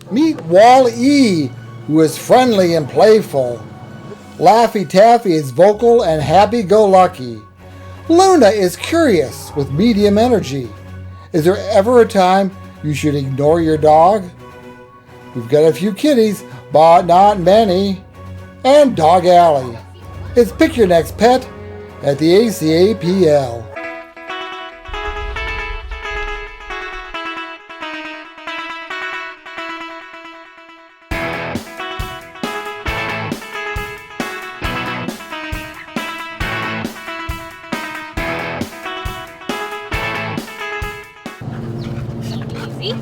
Meet WallE, who is friendly and playful. Laffy Taffy is vocal and happy-go-lucky. Luna is curious with medium energy. Is there ever a time you should ignore your dog? We've got a few kitties, but not many. And Dog Alley. It's Pick Your Next Pet at the ACAPL. See?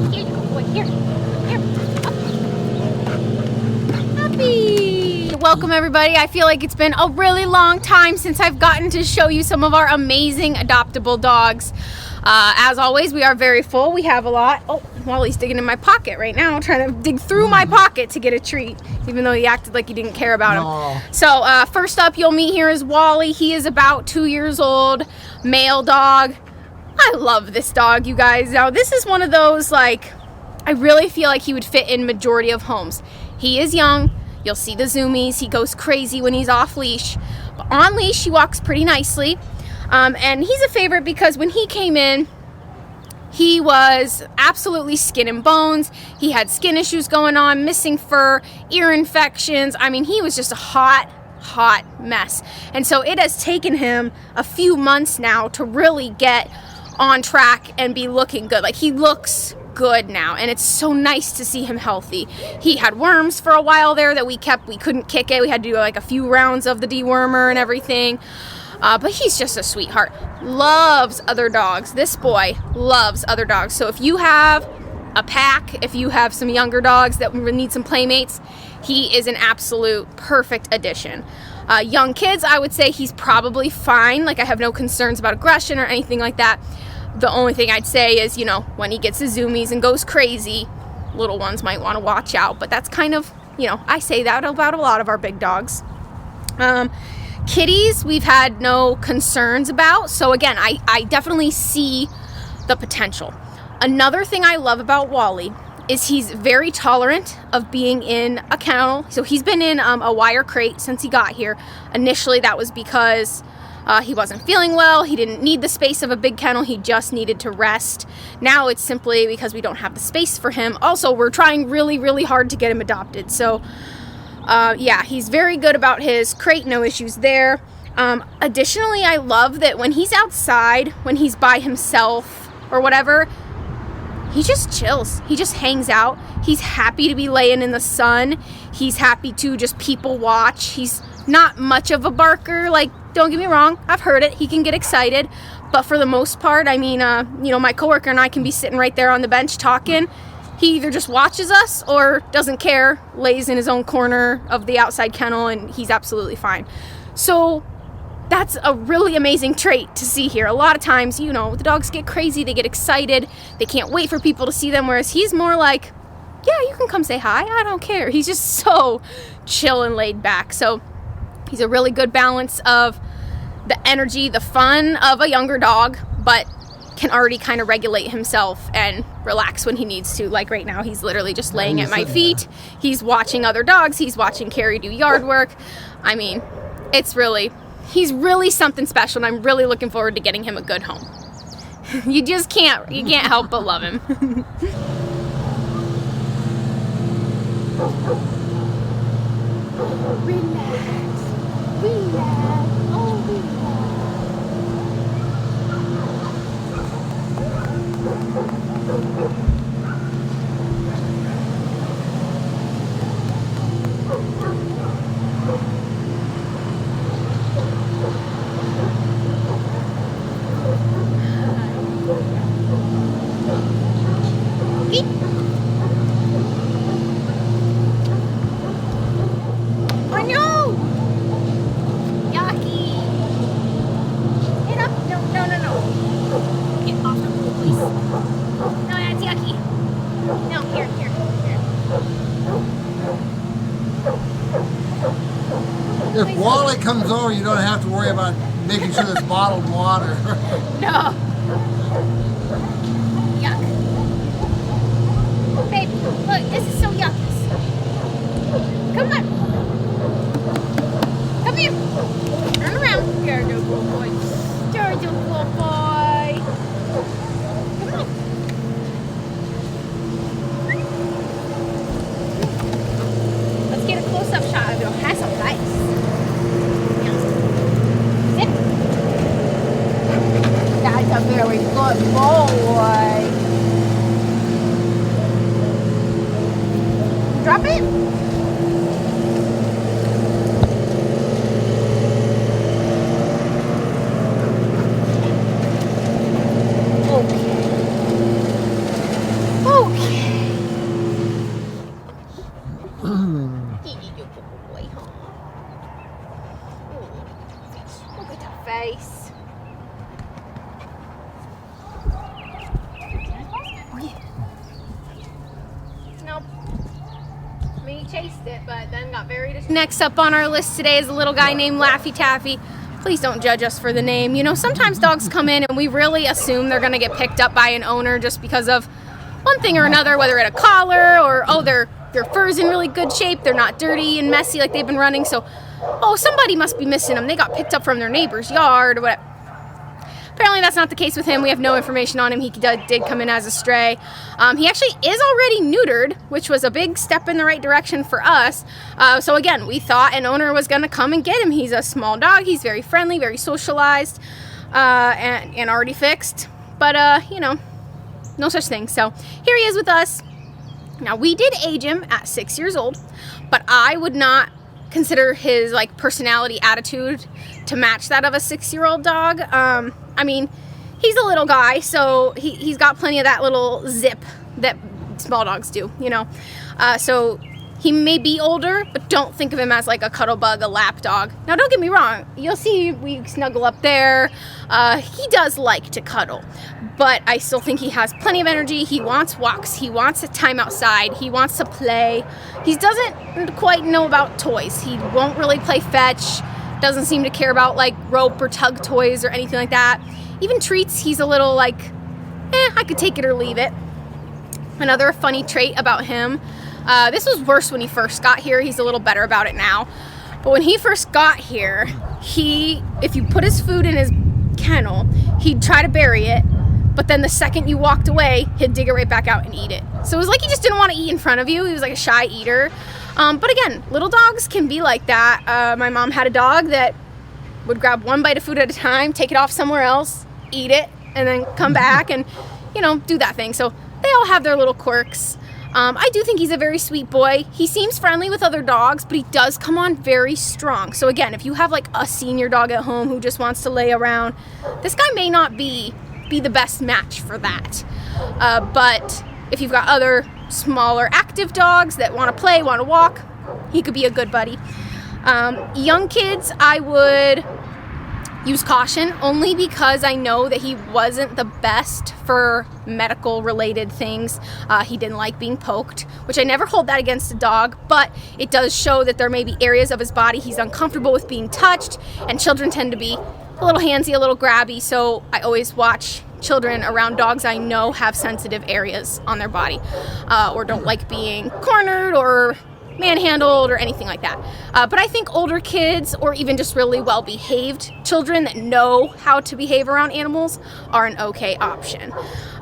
Here you go, boy. Here. Up. Happy! Welcome, everybody. I feel like it's been a really long time since I've gotten to show you some of our amazing adoptable dogs. As always, we are very full. We have a lot. Oh, Wally's digging in my pocket right now, trying to dig through my pocket to get a treat, even though he acted like he didn't care about him. So, first up you'll meet here is Wally. He is about 2 years old, male dog. I love this dog, you guys. Now, this is one of those, like, I really feel like he would fit in majority of homes. He is young. You'll see the zoomies. He goes crazy when he's off leash. But on leash, he walks pretty nicely. And he's a favorite because when he came in, he was absolutely skin and bones. He had skin issues going on, missing fur, ear infections. I mean, he was just a hot mess. And so it has taken him a few months now to really get on track and be looking good. Like, he looks good now, and it's so nice to see him healthy. He had worms for a while there that we couldn't kick it. We had to do like a few rounds of the dewormer and everything. But he's just a sweetheart. Loves other dogs. This boy loves other dogs. So if you have a pack, if you have some younger dogs that need some playmates, he is an absolute perfect addition. Young kids, I would say he's probably fine. Like, I have no concerns about aggression or anything like that. The only thing I'd say is, you know, when he gets his zoomies and goes crazy, little ones might want to watch out. But that's kind of, you know, I say that about a lot of our big dogs. Kitties, we've had no concerns about. So again, I definitely see the potential. Another thing I love about Wally is he's very tolerant of being in a kennel. So he's been in a wire crate since he got here. Initially, that was because he wasn't feeling well. He didn't need the space of a big kennel. He just needed to rest. Now it's simply because we don't have the space for him. Also, we're trying really hard to get him adopted. So yeah, he's very good about his crate. No issues there. Additionally, I love that when he's outside, when he's by himself or whatever, he just chills. He just hangs out. He's happy to be laying in the sun. He's happy to just people watch. He's not much of a barker. Like, don't get me wrong, I've heard it. He can get excited. But for the most part, I mean, you know, my coworker and I can be sitting right there on the bench talking. He either just watches us or doesn't care, lays in his own corner of the outside kennel, and he's absolutely fine. So that's a really amazing trait to see here. A lot of times, you know, the dogs get crazy, they get excited, they can't wait for people to see them, whereas he's more like, yeah, you can come say hi, I don't care. He's just so chill and laid back. So he's a really good balance of the energy, the fun of a younger dog, but can already kind of regulate himself and relax when he needs to. Like right now, he's literally just laying at my feet. He's watching other dogs. He's watching Carrie do yard work. I mean, he's really something special, and I'm really looking forward to getting him a good home. You can't help but love him. Relax. Oh, relax. Oh no! Yucky! Get up! No. Get off the pool, please. No, that's yucky. No, here. If Wally comes over, you don't have to worry about making sure there's bottled water. No. Yuck. little boy. Come on. Let's get a close-up shot of your handsome face. Sit. That's a very good boy. Drop it. Look at that face. Nope. I mean, he chased it, but then got very distracted. Next up on our list today is a little guy named Laffy Taffy. Please don't judge us for the name. You know, sometimes dogs come in and we really assume they're going to get picked up by an owner just because of one thing or another, whether it's a collar or, oh, their fur's in really good shape, they're not dirty and messy like they've been running, so, oh, somebody must be missing them. They got picked up from their neighbor's yard or whatever. Apparently that's not the case with him. We have no information on him. He did come in as a stray. He actually is already neutered, which was a big step in the right direction for us. So again, we thought an owner was going to come and get him. He's a small dog. He's very friendly, very socialized, and already fixed. But, you know, no such thing. So here he is with us. Now, we did age him at 6 years old, but I would not consider his like personality attitude to match that of a 6-year-old dog. I mean, he's a little guy, so he's got plenty of that little zip that small dogs do, you know. So he may be older, but don't think of him as like a cuddle bug, a lap dog. Now, don't get me wrong. You'll see we snuggle up there. He does like to cuddle, but I still think he has plenty of energy. He wants walks. He wants a time outside. He wants to play. He doesn't quite know about toys. He won't really play fetch. Doesn't seem to care about like rope or tug toys or anything like that. Even treats, he's a little like, I could take it or leave it. Another funny trait about him, this was worse when he first got here. He's a little better about it now. But when he first got here, if you put his food in his kennel, he'd try to bury it, but then the second you walked away, he'd dig it right back out and eat it. So it was like he just didn't want to eat in front of you. He was like a shy eater. But again, little dogs can be like that. My mom had a dog that would grab one bite of food at a time, take it off somewhere else, eat it, and then come back and, you know, do that thing. So they all have their little quirks. I do think he's a very sweet boy. He seems friendly with other dogs, but he does come on very strong. So again, if you have like a senior dog at home who just wants to lay around, this guy may not be the best match for that. But if you've got other smaller active dogs that want to play, want to walk, he could be a good buddy. Young kids, I would use caution only because I know that he wasn't the best for medical related things. He didn't like being poked, which I never hold that against a dog, but it does show that there may be areas of his body he's uncomfortable with being touched, and children tend to be a little handsy, a little grabby, so I always watch children around dogs I know have sensitive areas on their body, or don't like being cornered or manhandled or anything like that. But I think older kids, or even just really well-behaved children that know how to behave around animals, are an okay option.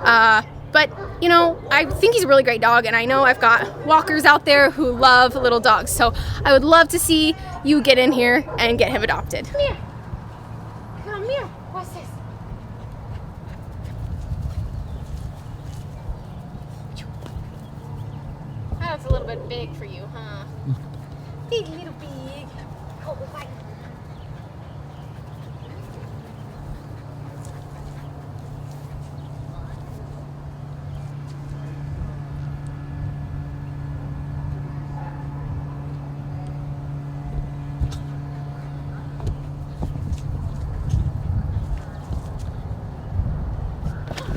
But, you know, I think he's a really great dog, and I know I've got walkers out there who love little dogs, so I would love to see you get in here and get him adopted. Come here. Come here. What's this? That's a little bit big for you, huh? Big, little big. Oh, bye.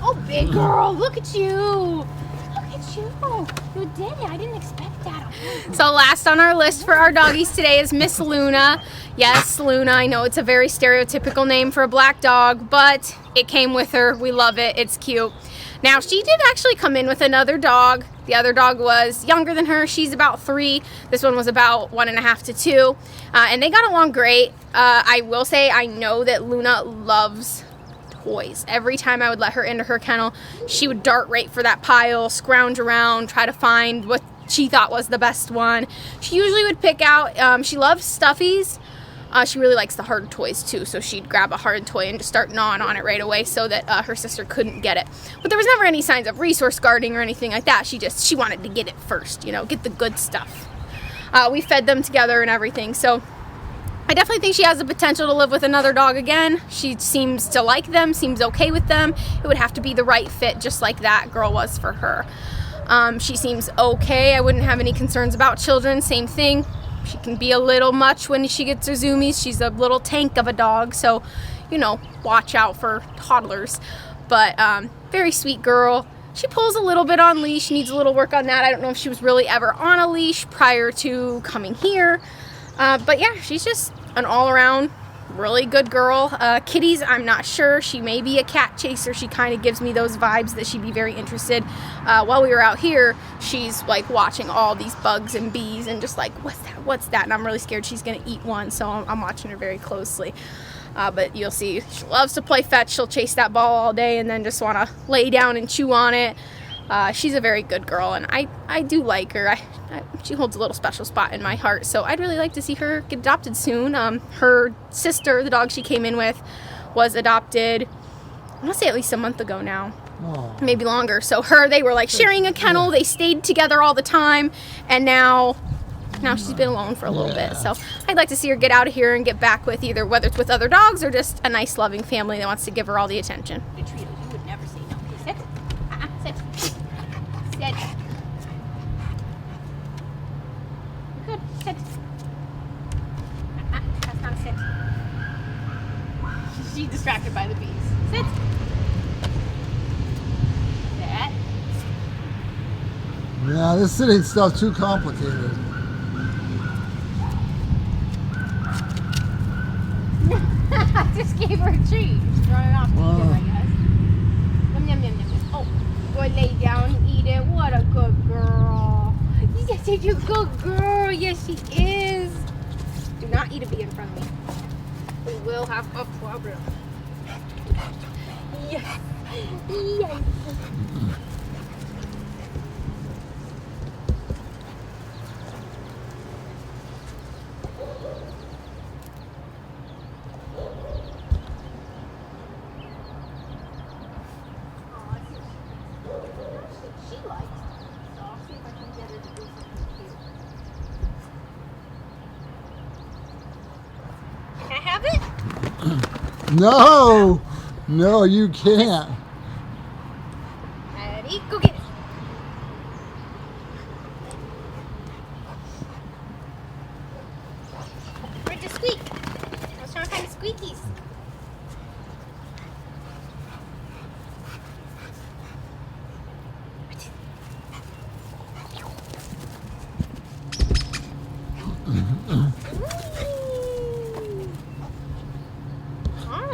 Oh, big girl, look at you. You did it. I didn't expect that. So last on our list for our doggies today is Miss Luna. Yes, Luna. I know it's a very stereotypical name for a black dog, but it came with her. We love it. It's cute. Now, she did actually come in with another dog. The other dog was younger than her. She's about 3. This one was about 1.5 to 2. And they got along great. I will say I know that Luna loves toys. Every time I would let her into her kennel, she would dart right for that pile, scrounge around, try to find what she thought was the best one. She usually would pick out, she loves stuffies. She really likes the hard toys too, so she'd grab a hard toy and just start gnawing on it right away so that her sister couldn't get it. But there was never any signs of resource guarding or anything like that. She wanted to get it first, you know, get the good stuff. We fed them together and everything, so I definitely think she has the potential to live with another dog again. She seems to like them, seems okay with them. It would have to be the right fit, just like that girl was for her. She seems okay. I wouldn't have any concerns about children. Same thing. She can be a little much when she gets her zoomies. She's a little tank of a dog, so, you know, watch out for toddlers. But very sweet girl. She pulls a little bit on leash, needs a little work on that. I don't know if she was really ever on a leash prior to coming here. But yeah, she's just an all-around really good girl. Kitties, I'm not sure. She may be a cat chaser. She kind of gives me those vibes that she'd be very interested. While we were out here, she's like watching all these bugs and bees and just like, what's that? And I'm really scared she's gonna eat one, so I'm watching her very closely. But you'll see, she loves to play fetch. She'll chase that ball all day and then just want to lay down and chew on it. She's a very good girl, and I do like her. She holds a little special spot in my heart, so I'd really like to see her get adopted soon. Her sister, the dog she came in with, was adopted, I want to say at least a month ago now. Aww. Maybe longer. So they were like sharing a kennel. They stayed together all the time, and now she's been alone for a little bit. So I'd like to see her get out of here and get back with either, whether it's with other dogs or just a nice loving family that wants to give her all the attention. You would never say no. Sit. Sit. Sit. Good. Sit. That's not a sit. She's distracted by the bees. Sit. Sit. Yeah, this sitting stuff's too complicated. I just gave her a treat. She's running off to eat it, I guess. Yum, yum, yum, yum, yum. Oh, go lay down and eat it. What a good girl. Yes, you're a good girl. Yes, she is. Do not eat a bee in front of me. We will have a problem. Yes. Yes. No, you can't. Ready? Go get it. Where'd you squeak? I was trying to find the squeakies.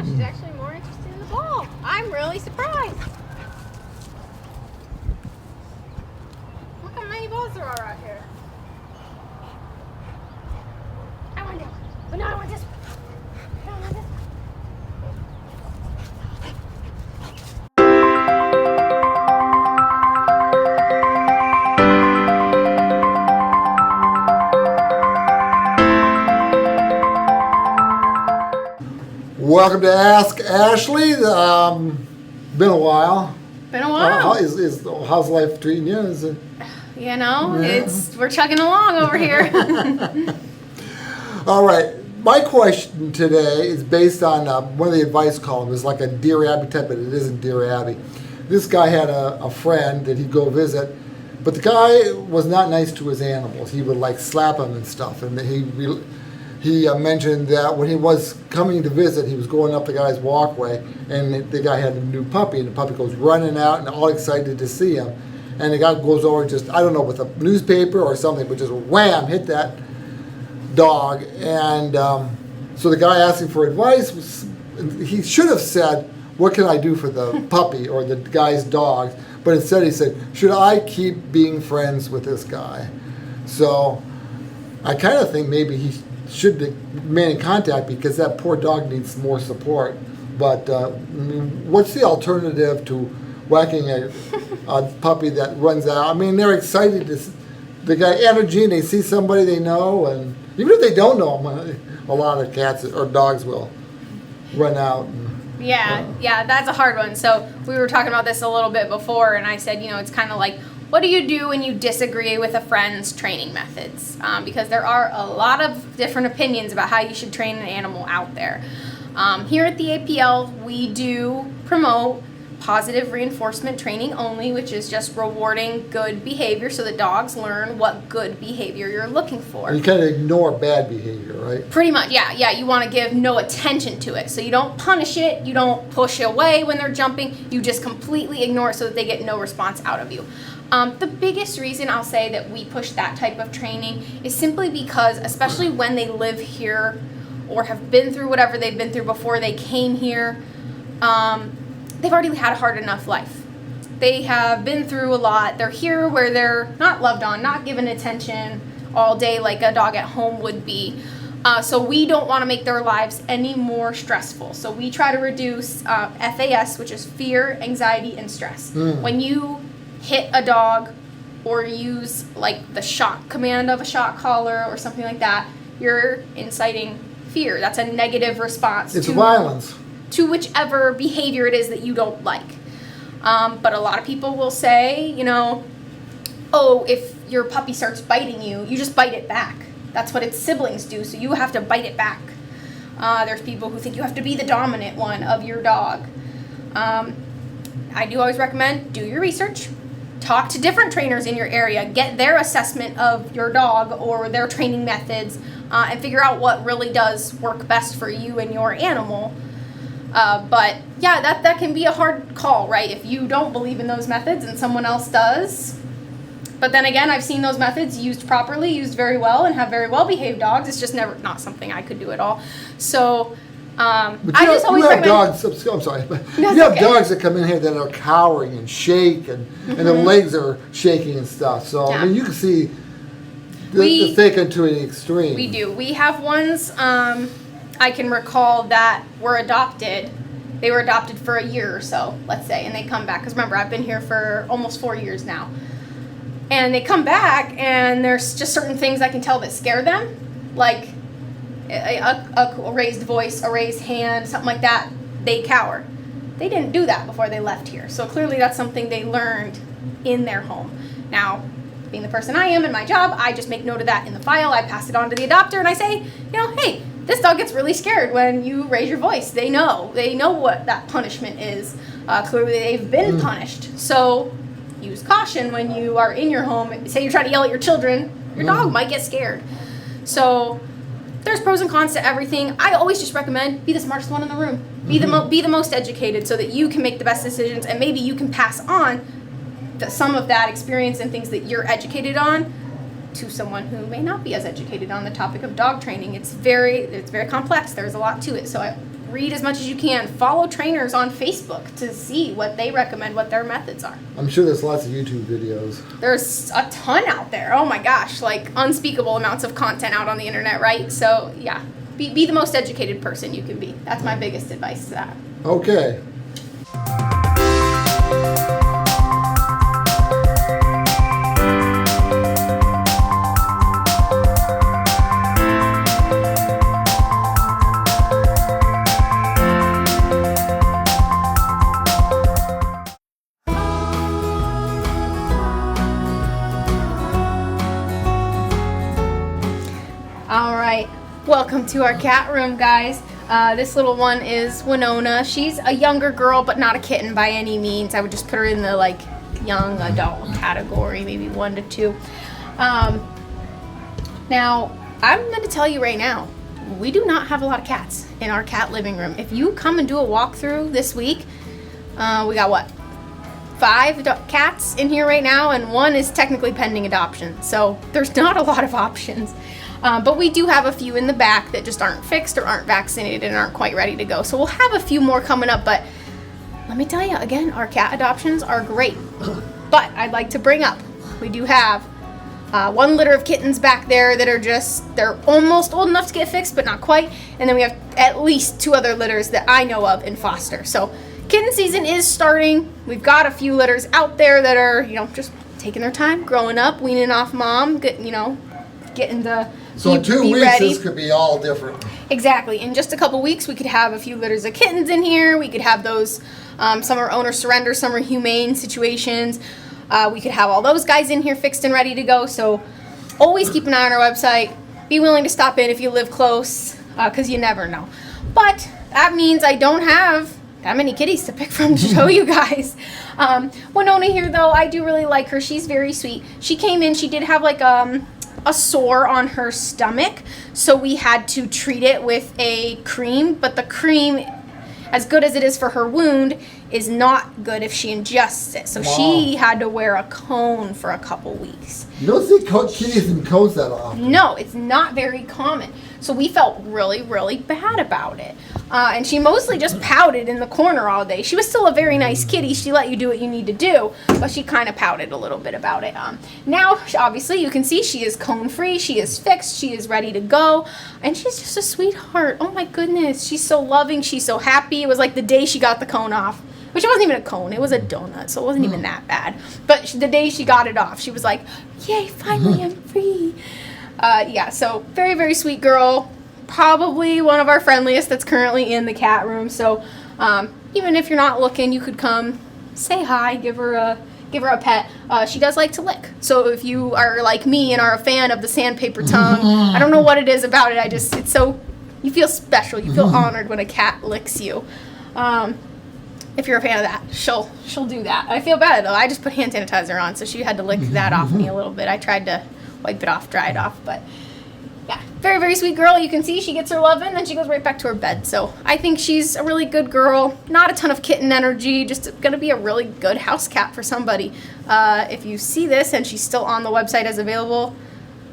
She's actually more interested in the ball. I'm really surprised. Look how many balls there are out here. I want that one. But no, I want this one. I want this one. Welcome to Ask Ashley. Been a while. Been a while. How's life treating you? Is it? You know, we're chugging along over here. All right. My question today is based on one of the advice columns. It's like a Dear Abby type, but it isn't Dear Abby. This guy had a friend that he'd go visit, but the guy was not nice to his animals. He would like slap them and stuff, and he mentioned that when he was coming to visit, he was going up the guy's walkway, and the guy had a new puppy, and the puppy goes running out and all excited to see him. And the guy goes over and just, I don't know, with a newspaper or something, but just wham, hit that dog. And so the guy asking for advice, he should have said, what can I do for the puppy or the guy's dog? But instead he said, should I keep being friends with this guy? So I kind of think maybe he should remain in contact because that poor dog needs more support But I mean, what's the alternative to whacking a puppy that runs out? I mean, they're excited to. They got energy and they see somebody they know, and even if they don't know them, a lot of cats or dogs will run out. And, yeah, that's a hard one. So we were talking about this a little bit before, and I said, it's kind of like, what do you do when you disagree with a friend's training methods? Because there are a lot of different opinions about how you should train an animal out there. Here at the APL, we do promote positive reinforcement training only, which is just rewarding good behavior so that dogs learn what good behavior you're looking for. You kind of ignore bad behavior, right? Pretty much, yeah. You want to give no attention to it. So you don't punish it, you don't push away when they're jumping, you just completely ignore it so that they get no response out of you. The biggest reason I'll say that we push that type of training is simply because, especially when they live here or have been through whatever they've been through before they came here, they've already had a hard enough life. They have been through a lot. They're here where they're not loved on, not given attention all day like a dog at home would be. So we don't want to make their lives any more stressful. So we try to reduce FAS, which is fear, anxiety, and stress. When you hit a dog or use like the shock command of a shock collar or something like that, you're inciting fear. That's a negative response. It's violence. To whichever behavior it is that you don't like. But a lot of people will say, if your puppy starts biting you, you just bite it back. That's what its siblings do, so you have to bite it back. There's people who think you have to be the dominant one of your dog. I do always recommend do your research. Talk to different trainers in your area. Get their assessment of your dog or their training methods and figure out what really does work best for you and your animal. But yeah, that can be a hard call, right? If you don't believe in those methods and someone else does. But then again, I've seen those methods used properly, used very well, and have very well behaved dogs. It's just not something I could do at all. So I just always recommend dogs. I'm sorry, but you have dogs that come in here that are cowering and shake, and their legs are shaking and stuff. So I mean, you can see the taken to an extreme. We do. We have ones. I can recall that were adopted. They were adopted for a year or so, let's say, and they come back. Because remember, I've been here for almost 4 years now. And they come back, and there's just certain things I can tell that scare them. Like a raised voice, a raised hand, something like that. They cower. They didn't do that before they left here. So clearly that's something they learned in their home. Now, being the person I am in my job, I just make note of that in the file. I pass it on to the adopter, and I say, hey, this dog gets really scared when you raise your voice. They know what that punishment is. Clearly they've been punished. So use caution when you are in your home. Say you're trying to yell at your children, your dog might get scared. So there's pros and cons to everything. I always just recommend be the smartest one in the room. Be the most educated so that you can make the best decisions, and maybe you can pass on some of that experience and things that you're educated on to someone who may not be as educated on the topic of dog training. It's very complex. There's a lot to it. So read as much as you can. Follow trainers on Facebook to see what they recommend, what their methods are. I'm sure there's lots of YouTube videos. There's a ton out there. Oh my gosh, like unspeakable amounts of content out on the internet, right? So yeah, be the most educated person you can be. That's my biggest advice to that. Okay. Welcome to our cat room, guys. This little one is Winona. She's a younger girl, but not a kitten by any means. I would just put her in the young adult category, maybe 1 to 2. Now, I'm going to tell you right now, we do not have a lot of cats in our cat living room. If you come and do a walkthrough this week, we got 5 cats in here right now, and 1 is technically pending adoption. So there's not a lot of options. But we do have a few in the back that just aren't fixed or aren't vaccinated and aren't quite ready to go. So we'll have a few more coming up, but let me tell you, again, our cat adoptions are great. But I'd like to bring up, we do have One litter of kittens back there that are they're almost old enough to get fixed, but not quite. And then we have at least 2 other litters that I know of in foster. So kitten season is starting. We've got a few litters out there that are, just taking their time, growing up, weaning off mom, getting the So in 2 weeks, ready. This could be all different. Exactly. In just a couple weeks, we could have a few litters of kittens in here. We could have those, some are owner surrender, some are humane situations. We could have all those guys in here fixed and ready to go. So always keep an eye on our website. Be willing to stop in if you live close, because you never know. But that means I don't have that many kitties to pick from to show you guys. Winona here, though, I do really like her. She's very sweet. She came in, she did have like a sore on her stomach, so we had to treat it with a cream, but the cream, as good as it is for her wound, is not good if she ingests it. So she had to wear a cone for a couple weeks. You don't see kitties in cones that often. No, it's not very common. So we felt really, really bad about it. And she mostly just pouted in the corner all day. She was still a very nice kitty. She let you do what you need to do, but she kind of pouted a little bit about it. Now, obviously, you can see she is cone-free. She is fixed. She is ready to go. And she's just a sweetheart. Oh, my goodness. She's so loving. She's so happy. It was like the day she got the cone off. Which it wasn't even a cone. It was a donut, so it wasn't even that bad. But the day she got it off, she was like, yay, finally I'm free. Yeah, so very, very sweet girl. Probably one of our friendliest that's currently in the cat room. So even if you're not looking, you could come say hi, give her a pet. She does like to lick. So if you are like me and are a fan of the sandpaper tongue, I don't know what it is about it. It's so, you feel special. You feel honored when a cat licks you. If you're a fan of that, she'll do that. I feel bad though. I just put hand sanitizer on, so she had to lick that off me a little bit. I tried to wipe it off, dry it off, but yeah, very, very sweet girl. You can see she gets her love in, then she goes right back to her bed. So I think she's a really good girl. Not a ton of kitten energy, just gonna be a really good house cat for somebody. If you see this and she's still on the website as available,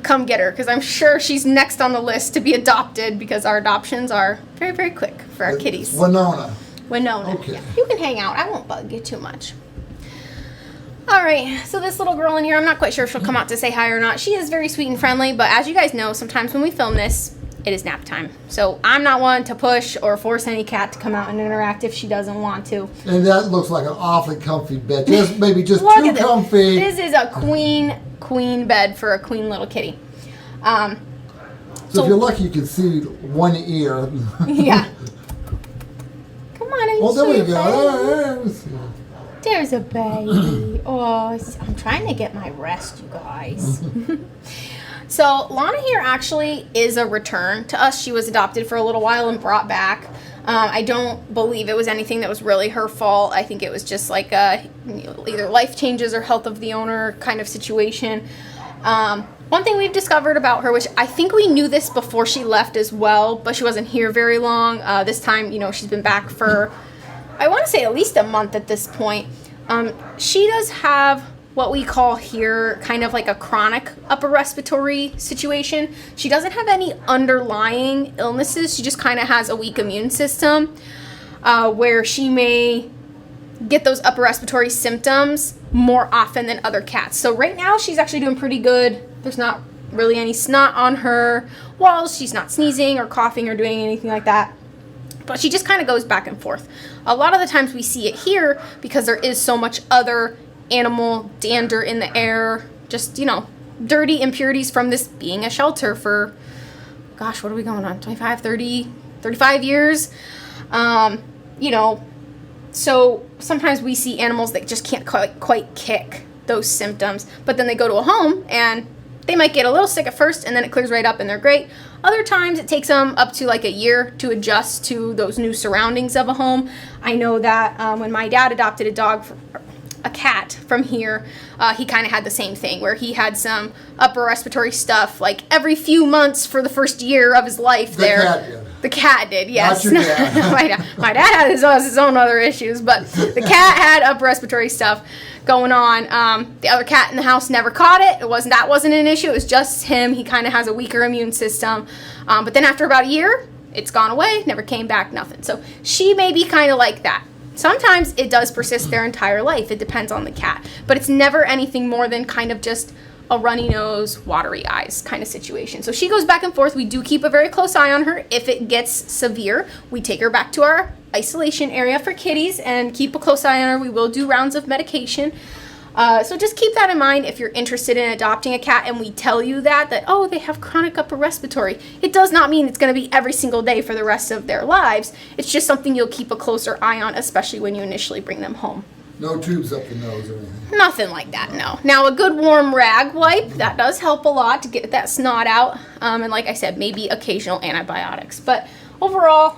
come get her, because I'm sure she's next on the list to be adopted, because our adoptions are very, very quick for our kitties. Winona. Okay. Yeah, you can hang out. I won't bug you too much. All right, so this little girl in here, I'm not quite sure if she'll come out to say hi or not. She is very sweet and friendly, but as you guys know, sometimes when we film this, it is nap time. So I'm not one to push or force any cat to come out and interact if she doesn't want to. And that looks like an awfully comfy bed. Maybe just too comfy. This is a queen bed for a queen little kitty. So if you're lucky, you can see one ear. Yeah. Come on, there we go. There's a baby. Oh, I'm trying to get my rest, you guys. So Lana here actually is a return to us. She was adopted for a little while and brought back. I don't believe it was anything that was really her fault. I think it was just like either life changes or health of the owner kind of situation. One thing we've discovered about her, which I think we knew this before she left as well, but she wasn't here very long. This time, she's been back for, I want to say at least a month at this point. She does have what we call here kind of like a chronic upper respiratory situation. She doesn't have any underlying illnesses. She just kind of has a weak immune system where she may get those upper respiratory symptoms more often than other cats. So right now she's actually doing pretty good. There's not really any snot on her walls. She's not sneezing or coughing or doing anything like that. But she just kind of goes back and forth. A lot of the times we see it here because there is so much other animal dander in the air. Just, dirty impurities from this being a shelter for, gosh, what are we going on? 25, 30, 35 years? So sometimes we see animals that just can't quite kick those symptoms. But then they go to a home and they might get a little sick at first and then it clears right up and they're great. Other times it takes them up to like a year to adjust to those new surroundings of a home. I know that when my dad adopted a cat from here, he kind of had the same thing where he had some upper respiratory stuff like every few months for the first year of his life there. The cat did, yes. Not your dad. my dad had his own other issues, but the cat had upper respiratory stuff going on. The other cat in the house never caught it. That wasn't an issue. It was just him. He kind of has a weaker immune system. But then after about a year, it's gone away, never came back, nothing. So she may be kind of like that. Sometimes it does persist their entire life. It depends on the cat. But it's never anything more than kind of just a runny nose, watery eyes kind of situation. So she goes back and forth. We do keep a very close eye on her. If it gets severe, we take her back to our isolation area for kitties and keep a close eye on her. We will do rounds of medication. So just keep that in mind if you're interested in adopting a cat and we tell you that, oh, they have chronic upper respiratory. It does not mean it's going to be every single day for the rest of their lives. It's just something you'll keep a closer eye on, especially when you initially bring them home. No tubes up the nose or anything? Nothing like that, no. Now, a good warm rag wipe, that does help a lot to get that snot out. And like I said, maybe occasional antibiotics. But overall,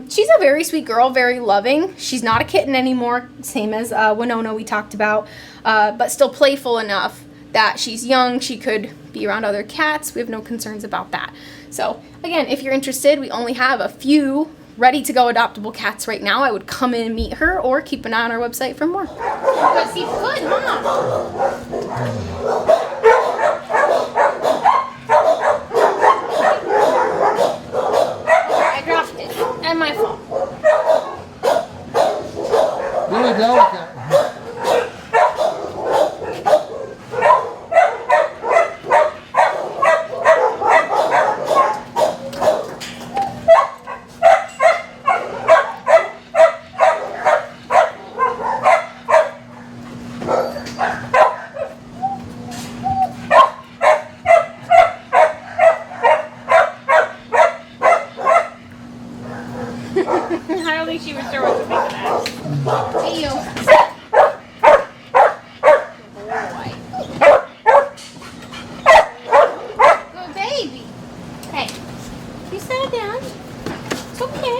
she's a very sweet girl, very loving. She's not a kitten anymore, same as Winona we talked about, but still playful enough that she's young. She could be around other cats. We have no concerns about that. So, again, if you're interested, we only have a few ready-to-go adoptable cats right now. I would come in and meet her or keep an eye on our website for more. Good, see, good, huh? I dropped it. And my fault. Really delicate. I don't think she was sure what to think of that. Hey, you. Good boy. Good baby. Hey, you sat down. It's okay.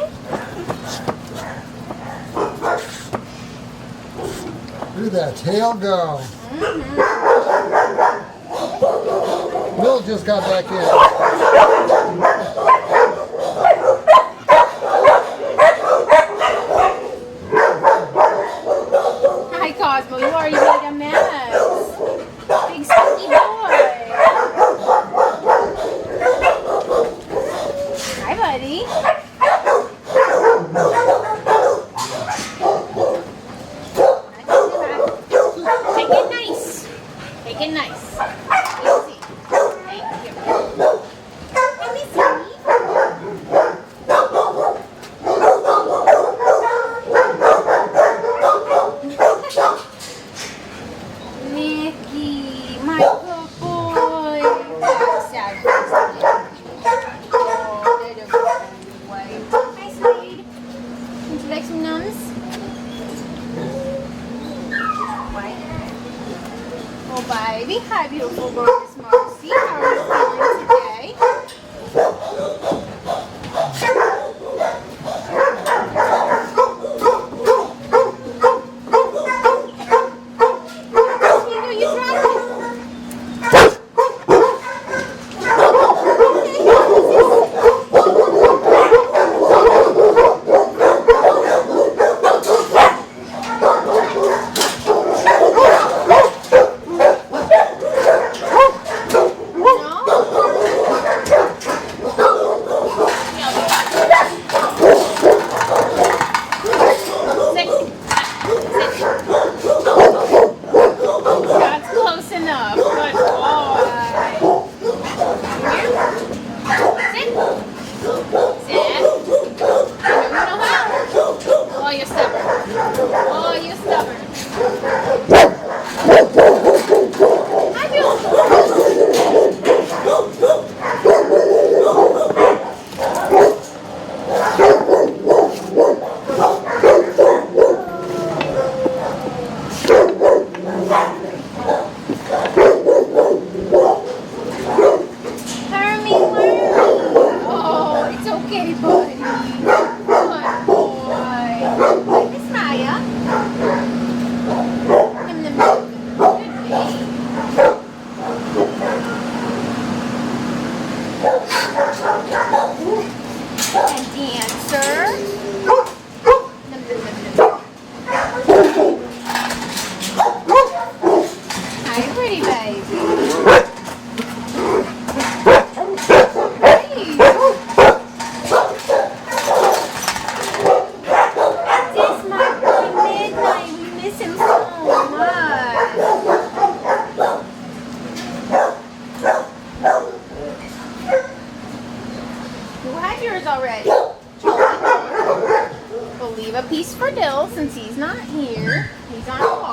Look at that tail go. Will just got back in. Cosmo, you already made a mess. Big stinky boy. Hi, buddy. Take it nice. Take it nice. Easy. Thank you. Let me see. Mickey, my good boy. Sad. Oh, little boy. Hi, sweetie. Would you like some nums? What? Oh, baby. Hi, beautiful girl, Miss Marcy. How are you feeling today?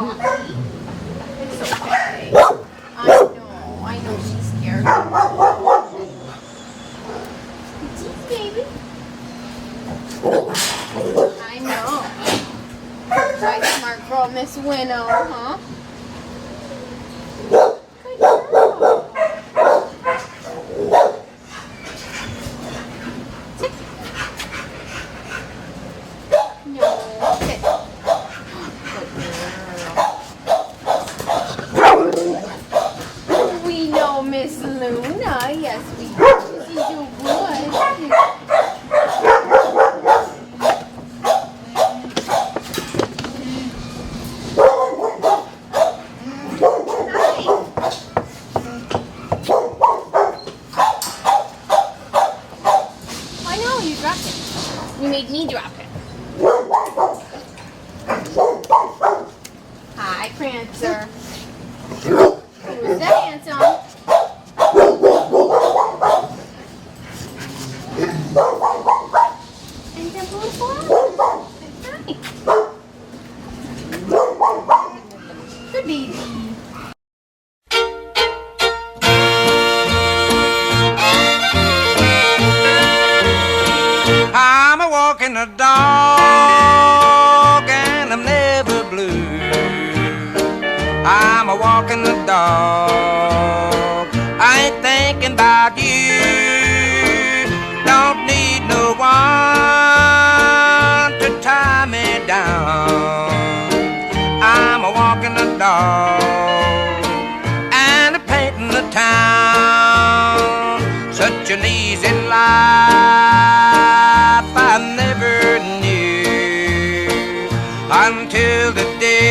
It's okay. I know she's scared. Jeez, baby. I know. Right, smart girl, Miss Winnow, huh? Good girl. No, sit. We know Miss Luna. Yes, we do. She's so good. I know, you dropped it. You made me drop it. Hi, Prancer. Who's that handsome? And the blue flower. Hi. Good baby. I'm a walking a dog and I'm never blue. I'm a walking the dog. I ain't thinking about you. Don't need no one to tie me down. I'm a walking the dog and a painting the town. Such an easy life I never knew until the day